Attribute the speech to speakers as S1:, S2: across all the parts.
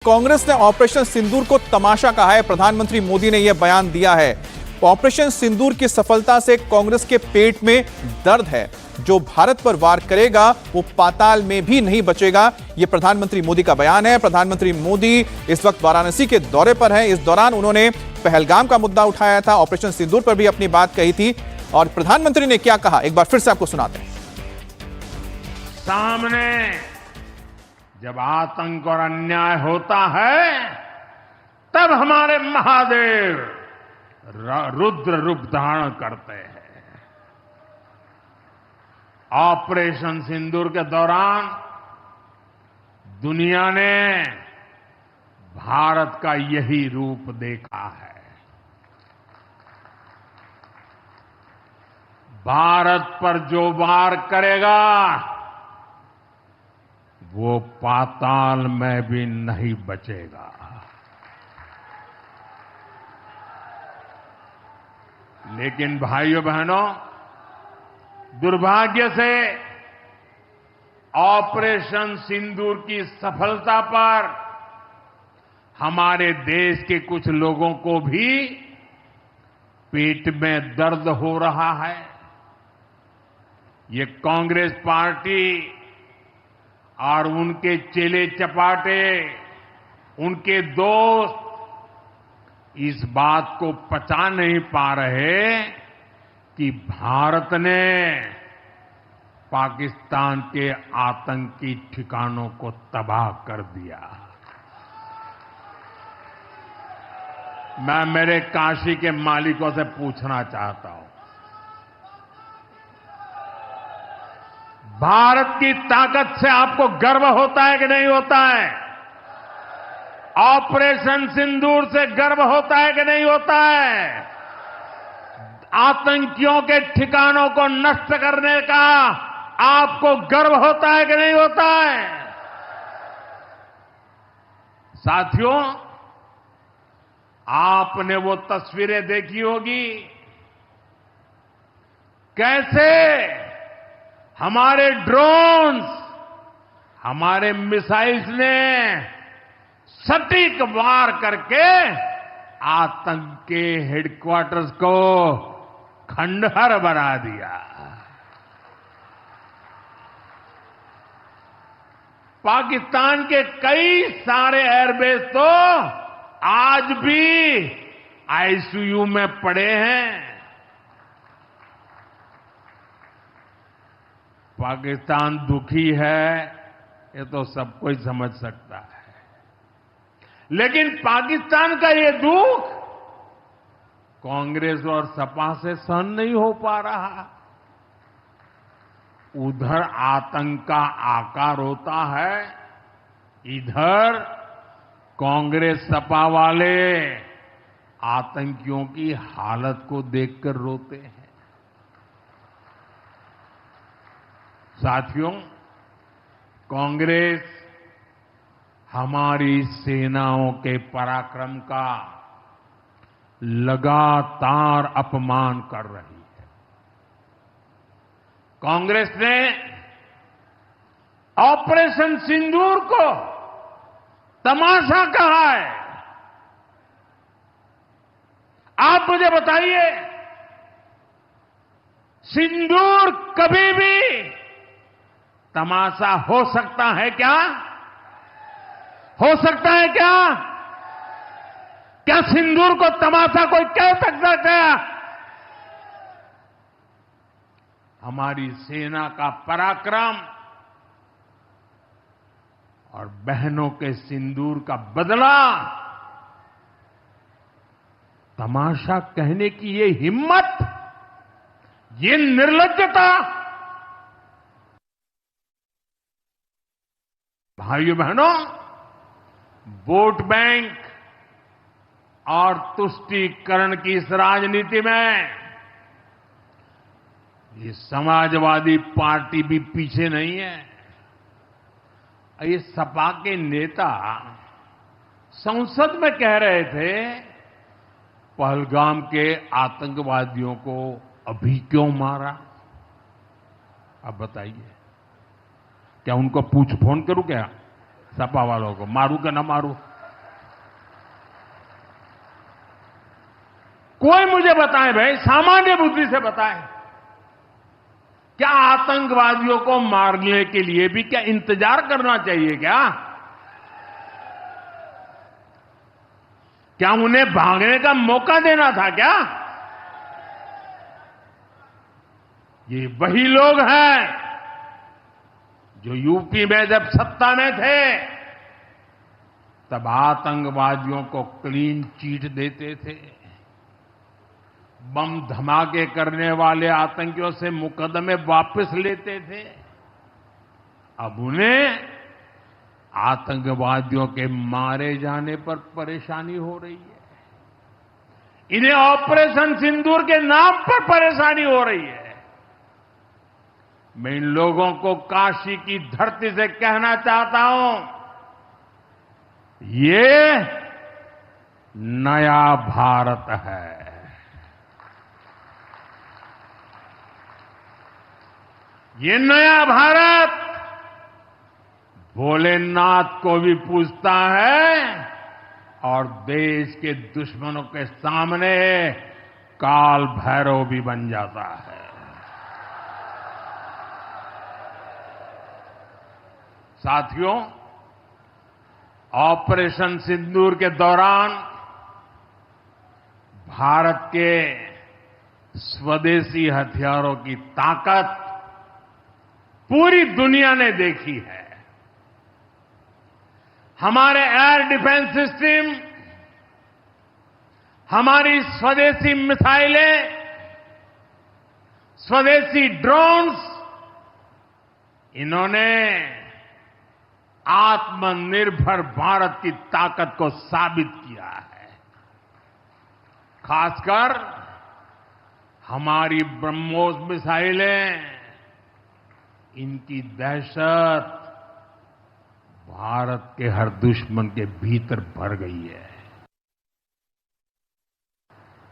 S1: कांग्रेस ने ऑपरेशन सिंदूर को तमाशा कहा है। प्रधानमंत्री मोदी ने यह बयान दिया है। ऑपरेशन सिंदूर की सफलता से कांग्रेस के पेट में दर्द है। जो भारत पर वार करेगा वो पाताल में भी नहीं बचेगा। यह प्रधानमंत्री मोदी का बयान है। प्रधानमंत्री मोदी इस वक्त वाराणसी के दौरे पर हैं। इस दौरान उन्होंने पहलगाम का मुद्दा उठाया था, ऑपरेशन सिंदूर पर भी अपनी बात कही थी। और प्रधानमंत्री ने क्या कहा, एक बार फिर से आपको सुनाते हैं।
S2: सामने जब आतंक और अन्याय होता है तब हमारे महादेव रुद्र रूप धारण करते हैं। ऑपरेशन सिंदूर के दौरान दुनिया ने भारत का यही रूप देखा है। भारत पर जो वार करेगा वो पाताल में भी नहीं बचेगा। लेकिन भाइयों बहनों, दुर्भाग्य से ऑपरेशन सिंदूर की सफलता पर हमारे देश के कुछ लोगों को भी पेट में दर्द हो रहा है। ये कांग्रेस पार्टी और उनके चेले चपाटे, उनके दोस्त इस बात को पचा नहीं पा रहे कि भारत ने पाकिस्तान के आतंकी ठिकानों को तबाह कर दिया। मैं मेरे काशी के मालिकों से पूछना चाहता हूं, भारत की ताकत से आपको गर्व होता है कि नहीं होता है? ऑपरेशन सिंदूर से गर्व होता है कि नहीं होता है? आतंकियों के ठिकानों को नष्ट करने का आपको गर्व होता है कि नहीं होता है? साथियों, आपने वो तस्वीरें देखी होगी कैसे हमारे ड्रोन्स, हमारे मिसाइल्स ने सटीक वार करके आतंक के हेडक्वार्टर्स को खंडहर बना दिया। पाकिस्तान के कई सारे एयरबेस तो आज भी आईसीयू में पड़े हैं। पाकिस्तान दुखी है, ये तो सब कोई समझ सकता है। लेकिन पाकिस्तान का ये दुख कांग्रेस और सपा से सहन नहीं हो पा रहा। उधर आतंक का आकार होता है, इधर कांग्रेस सपा वाले आतंकियों की हालत को देखकर रोते हैं। साथियों, कांग्रेस हमारी सेनाओं के पराक्रम का लगातार अपमान कर रही है। कांग्रेस ने ऑपरेशन सिंदूर को तमाशा कहा है। आप मुझे बताइए, सिंदूर कभी भी तमाशा हो सकता है क्या? हो सकता है क्या? क्या सिंदूर को तमाशा कोई कह सकता है क्या? हमारी सेना का पराक्रम और बहनों के सिंदूर का बदला तमाशा कहने की ये हिम्मत, ये निर्लज्जता, भाइयों बहनों, वोट बैंक और तुष्टीकरण की इस राजनीति में ये समाजवादी पार्टी भी पीछे नहीं है। ये सपा के नेता संसद में कह रहे थे, पहलगाम के आतंकवादियों को अभी क्यों मारा? अब बताइए, क्या उनको फोन करूं क्या? सपा वालों को मारूं कि ना मारूं? कोई मुझे बताए भाई, सामान्य बुद्धि से बताए, क्या आतंकवादियों को मारने के लिए भी क्या इंतजार करना चाहिए क्या? क्या उन्हें भागने का मौका देना था क्या? ये वही लोग हैं जो यूपी में जब सत्ता में थे तब आतंकवादियों को क्लीन चिट देते थे, बम धमाके करने वाले आतंकियों से मुकदमे वापस लेते थे। अब उन्हें आतंकवादियों के मारे जाने पर परेशानी हो रही है। इन्हें ऑपरेशन सिंदूर के नाम पर परेशानी हो रही है। मैं इन लोगों को काशी की धरती से कहना चाहता हूं, ये नया भारत है। ये नया भारत भोलेनाथ को भी पूजता है और देश के दुश्मनों के सामने काल भैरव भी बन जाता है। साथियों, ऑपरेशन सिंदूर के दौरान भारत के स्वदेशी हथियारों की ताकत पूरी दुनिया ने देखी है। हमारे एयर डिफेंस सिस्टम, हमारी स्वदेशी मिसाइलें, स्वदेशी ड्रोन्स, इन्होंने आत्मनिर्भर भारत की ताकत को साबित किया है। खासकर हमारी ब्रह्मोस मिसाइलें, इनकी दहशत भारत के हर दुश्मन के भीतर भर गई है।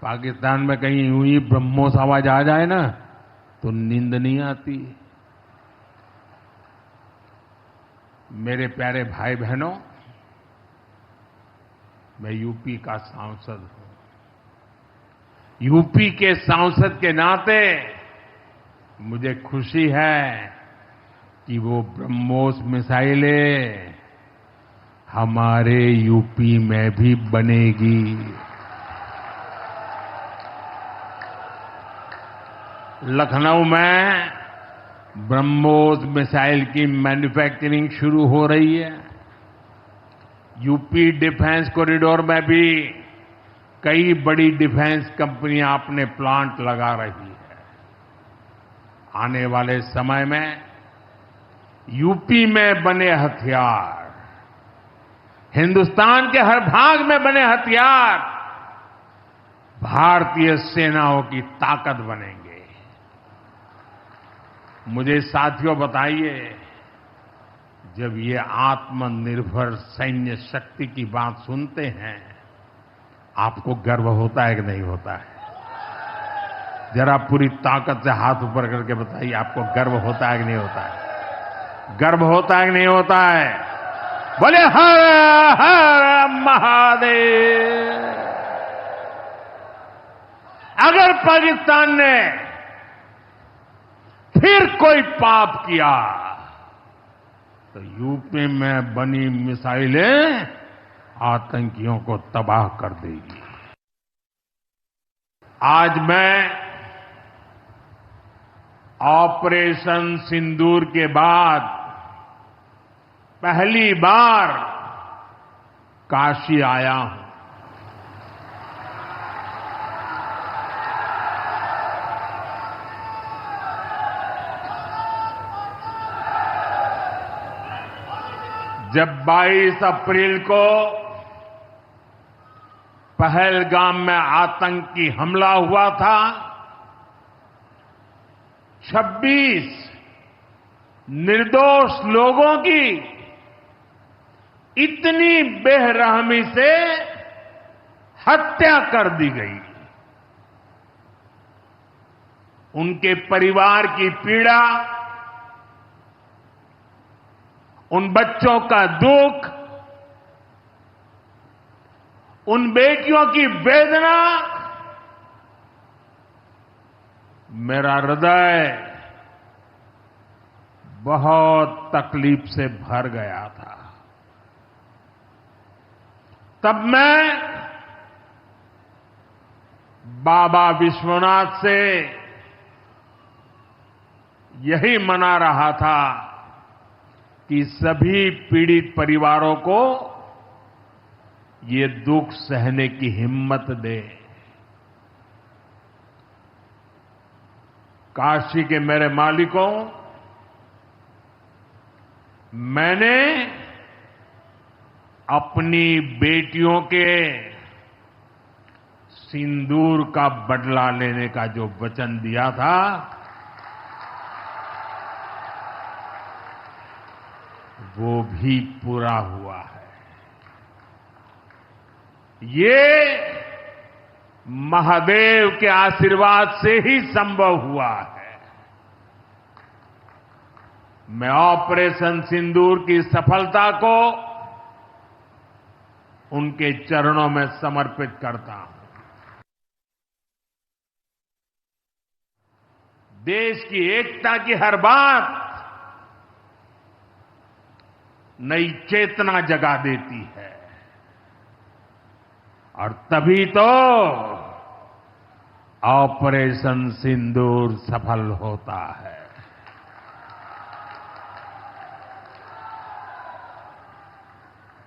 S2: पाकिस्तान में कहीं यूं ही ब्रह्मोस आवाज आ जाए ना तो नींद नहीं आती। मेरे प्यारे भाई बहनों, मैं यूपी का सांसद हूं। यूपी के सांसद के नाते मुझे खुशी है कि वो ब्रह्मोस मिसाइलें हमारे यूपी में भी बनेगी। लखनऊ में ब्रह्मोस मिसाइल की मैन्युफैक्चरिंग शुरू हो रही है। यूपी डिफेंस कॉरिडोर में भी कई बड़ी डिफेंस कंपनियां अपने प्लांट लगा रही है। आने वाले समय में यूपी में बने हथियार, हिंदुस्तान के हर भाग में बने हथियार भारतीय सेनाओं की ताकत बनेंगे। मुझे साथियों बताइए, जब ये आत्मनिर्भर सैन्य शक्ति की बात सुनते हैं, आपको गर्व होता है कि नहीं होता है? जरा पूरी ताकत से हाथ ऊपर करके बताइए, आपको गर्व होता है कि नहीं होता है? गर्व होता है कि नहीं होता है? बोले हर हर महादेव। अगर पाकिस्तान ने फिर कोई पाप किया तो यूपी में बनी मिसाइलें आतंकियों को तबाह कर देगी। आज मैं ऑपरेशन सिंदूर के बाद पहली बार काशी आया हूं। जब 22 अप्रैल को पहलगाम में आतंकी हमला हुआ था, 26 निर्दोष लोगों की इतनी बेरहमी से हत्या कर दी गई। उनके परिवार की पीड़ा, उन बच्चों का दुख, उन बेटियों की वेदना मेरा हृदय बहुत तकलीफ से भर गया था। तब मैं बाबा विश्वनाथ से यही मना रहा था कि सभी पीड़ित परिवारों को ये दुख सहने की हिम्मत दे। काशी के मेरे मालिकों, मैंने अपनी बेटियों के सिंदूर का बदला लेने का जो वचन दिया था, वो भी पूरा हुआ है। ये महादेव के आशीर्वाद से ही संभव हुआ है। मैं ऑपरेशन सिंदूर की सफलता को उनके चरणों में समर्पित करता हूं। देश की एकता की हर बात नई चेतना जगा देती है और तभी तो ऑपरेशन सिंदूर सफल होता है।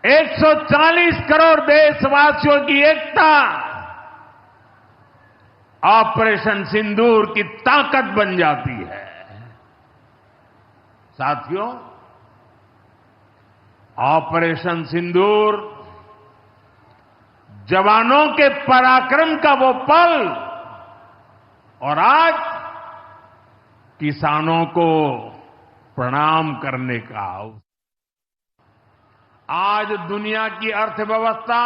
S2: 140 करोड़ देशवासियों की एकता ऑपरेशन सिंदूर की ताकत बन जाती है। साथियों, ऑपरेशन सिंदूर जवानों के पराक्रम का वो पल और आज किसानों को प्रणाम करने का अवसर। आज दुनिया की अर्थव्यवस्था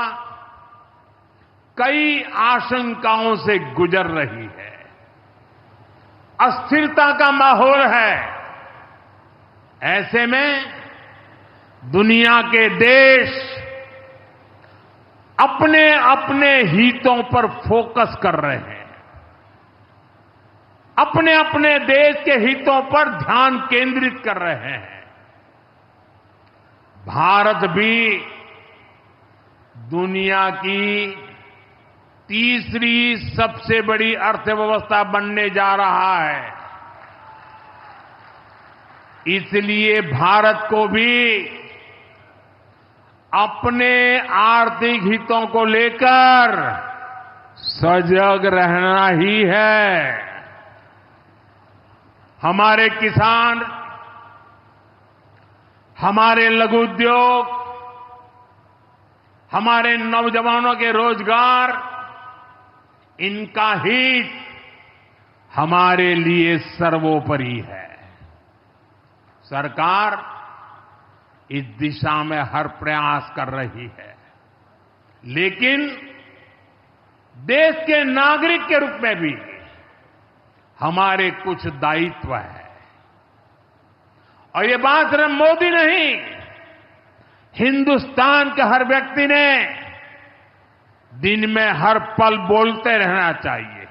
S2: कई आशंकाओं से गुजर रही है। अस्थिरता का माहौल है। ऐसे में दुनिया के देश अपने अपने हितों पर फोकस कर रहे हैं। अपने अपने देश के हितों पर ध्यान केंद्रित कर रहे हैं। भारत भी दुनिया की तीसरी सबसे बड़ी अर्थव्यवस्था बनने जा रहा है। इसलिए भारत को भी अपने आर्थिक हितों को लेकर सजग रहना ही है। हमारे किसान, हमारे लघु उद्योग, हमारे नौजवानों के रोजगार, इनका हित हमारे लिए सर्वोपरि है। सरकार इस दिशा में हर प्रयास कर रही है, लेकिन देश के नागरिक के रूप में भी हमारे कुछ दायित्व है। और ये बात सिर्फ मोदी नहीं, हिंदुस्तान के हर व्यक्ति ने दिन में हर पल बोलते रहना चाहिए।